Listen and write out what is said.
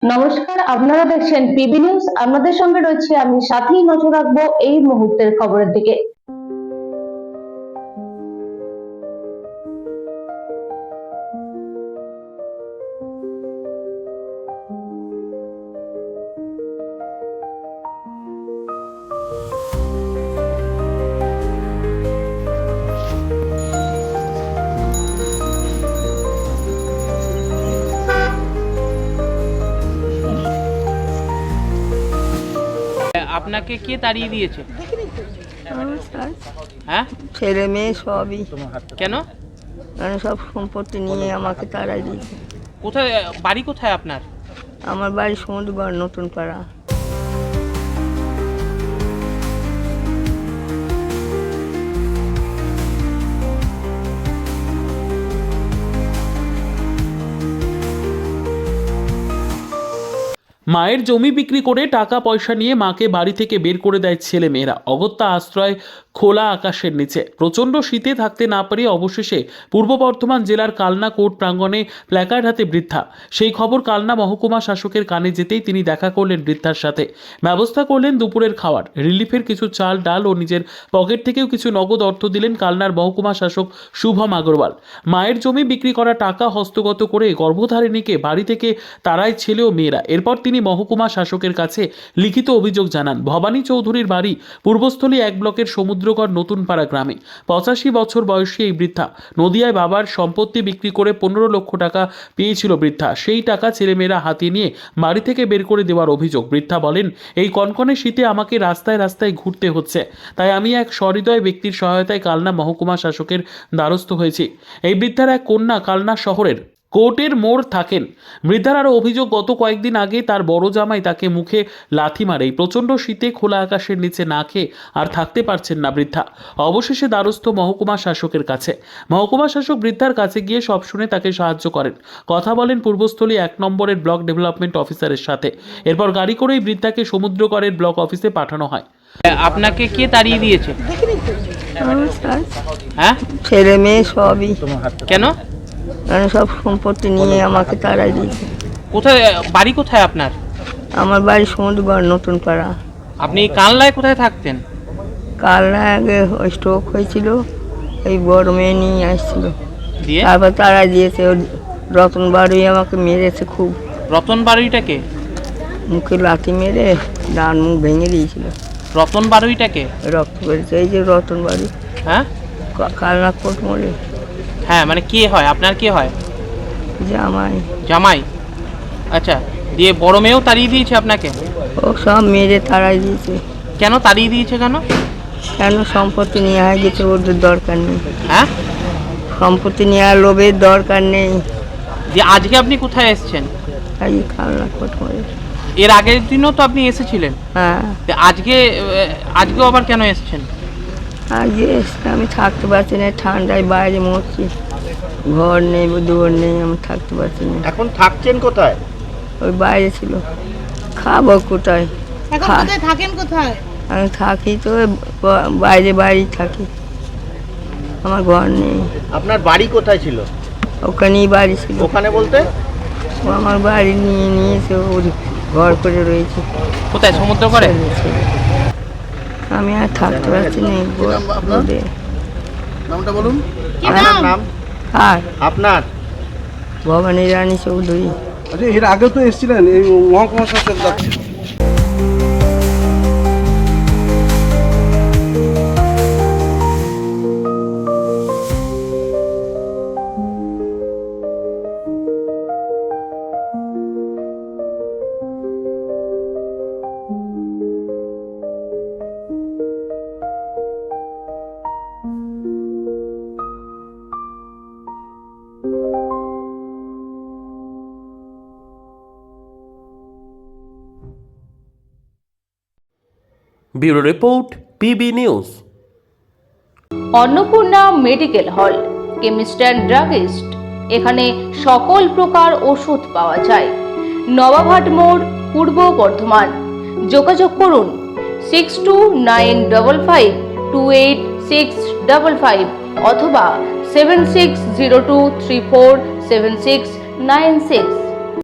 নমস্কার, আপনারা দেখছেন পিবি নিউজ। আপনাদের সঙ্গে রয়েছে আমি সাথী। নজর রাখবো এই মুহূর্তের খবরের দিকে। আপনাকে কে তাড়িয়ে দিয়েছে? হ্যাঁ, ছেলে মেয়ে সবই, কেন? মানে সব সম্পত্তি নিয়ে আমাকে তাড়াই দিয়েছে। কোথায় বাড়ি, কোথায় আপনার? আমার বাড়ি সমুদ্রগড়, নতুন পাড়া। মায়ের জমি বিক্রি করে টাকা পয়সা নিয়ে মাকে বাড়ি থেকে বের করে দেয় ছেলে মেয়েরা। অগত্যা আশ্রয় খোলা আকাশের নিচে। প্রচণ্ড শীতে থাকতে না পারে অবশেষে পূর্ব বর্ধমান জেলার কালনা কোর্ট প্রাঙ্গণে প্ল্যাকার্ড হাতে বৃদ্ধা। সেই খবর কালনা মহকুমা শাসকের কানে যেতেই তিনি দেখা করলেন বৃদ্ধার সাথে। ব্যবস্থা করলেন দুপুরের খাওয়ার, রিলিফের কিছু চাল ডাল ও নিজের পকেট থেকেও কিছু নগদ অর্থ দিলেন কালনার মহকুমা শাসক শুভম আগরওয়াল। মায়ের জমি বিক্রি করা টাকা হস্তগত করে গর্ভধারিণীকে বাড়ি থেকে তারাই ছেলে ও মেয়েরা। এরপর তিনি মহকুমা শাসকের কাছে লিখিত অভিযোগ জানান। ভবানী চৌধুরীর বাড়ি পূর্বস্থলী 1 ব্লকের সমুদ্রগড় নতুন পাড়া গ্রামে। 85 বছর বয়সী এই বৃদ্ধা নদিয়ায় বাবার সম্পত্তি বিক্রি করে 15 লক্ষ টাকা পেয়েছিল বৃদ্ধা। সেই টাকা ছেলেমেয়েরা হাতিয়ে নিয়ে বাড়ি থেকে বের করে দেওয়ার অভিযোগ। বৃদ্ধা বলেন, এই কনকনে শীতে আমাকে রাস্তায় রাস্তায় ঘুরতে হচ্ছে, তাই আমি এক সহৃদয় ব্যক্তির সহায়তায় কালনা মহকুমা শাসকের দ্বারস্থ হয়েছি। এই বৃদ্ধার এক কন্যা কালনা শহরের কোর্টের মোড় থাকেন। বৃদ্ধার আরও অভিযোগ, গত কয়েকদিন আগে তার বড় জামাই তাকে মুখে লাথি মারে। এই প্রচণ্ড শীতে খোলা আকাশের নিচে না খেয়ে আর থাকতে পারছেন না বৃদ্ধা। অবশেষে দ্বারস্থ মহকুমা শাসকের কাছে। মহকুমা শাসক বৃদ্ধার কাছে গিয়ে সব শুনে তাকে সাহায্য করেন। কথা বলেন পূর্বস্থলী 1 নম্বরের ব্লক ডেভেলপমেন্ট অফিসারের সাথে। এরপর গাড়ি করেই বৃদ্ধাকে সমুদ্রগড়ের ব্লক অফিসে পাঠানো হয়। আপনাকে কে তাড়িয়ে দিয়েছে? হ্যাঁ, ছেলে মেয়ে সবই, কেন? মানে সব সম্পত্তি নিয়ে আমাকে তাড়াই দিয়েছে। কোথায় বাড়ি, কোথায় আপনার? আমার বাড়ি সমুদ্রগড়, নতুন পাড়া। আপনি কানলায় কোথায় থাকতেন? কাল না আগে স্ট্রোক হয়েছিল, এই বড় মেয়ে নিয়ে আসছিল, দিয়ে তারপর তাড়াই দিয়েছে। ওর রতন বাড়ি আমাকে মেরেছে খুব, রতন বাড়িটাকে? মুখে লাথি মেরে ডান মুখ ভেঙে দিয়েছিল। রতন বাড়িটাকে? রক্ত বেরিয়েছে, এই যে রতন বাড়ি, হ্যাঁ, কালনা কোর্ট মোড়ে। হ্যাঁ, মানে কে হয় আপনার? কে হয়? জামাই। জামাই? আচ্ছা, দিয়ে বড় মেয়েও তাড়িয়ে দিয়েছে আপনাকে? ও সব মেরে তাড়াই দিয়েছে। কেন তাড়িয়ে দিয়েছে? কেন? কেন? সম্পত্তি নিয়ে হয়ে গেছে, ওদের দরকার নেই। হ্যাঁ, সম্পত্তি নেওয়ার লোভের দরকার নেই। দিয়ে আজকে আপনি কোথায় এসেছেন? এই কালনা কোর্ট মোড়ে। এর আগের দিনও তো আপনি এসেছিলেন। হ্যাঁ, আজকেও আবার কেন এসেছেন? আজকে এসে আমি থাকতে পারছি না, ঠান্ডায় বাইরে মরছি। ঘর নেই, দুয়ার নেই, আমি থাকতে পারছি না। এখন থাকছেন কোথায়? ওই বাইরে ছিল। খাবো কোথায়? থাকেন কোথায়? আমি থাকি তো বাইরে বাইরেই থাকি, আমার ঘর নেই। আপনার বাড়ি কোথায় ছিল? ওখানেই বাড়ি ছিল। ওখানে বলতে? ও আমার বাড়ি নিয়ে নিয়েছে, ওর ঘর করে রয়েছে। কোথায়? সমুদ্র করে? আমি আর থাকতে পারছি না। নামটা বলুন। আপনার নাম? আর আপনার? ভবানী রানী চৌধুরী। আচ্ছা, এর আগে তো এসেছিলেন এই মহকুমা শাসক দপ্তরে। Bureau report, PB news. Annapurna medical hall, chemist and druggist. এখানে সকল প্রকার ওষুধ পাওয়া যায়। নবাবহাট মোড়, পূর্ব বর্ধমান। যোগাযোগ করুন 6295528655 অথবা 7602347696।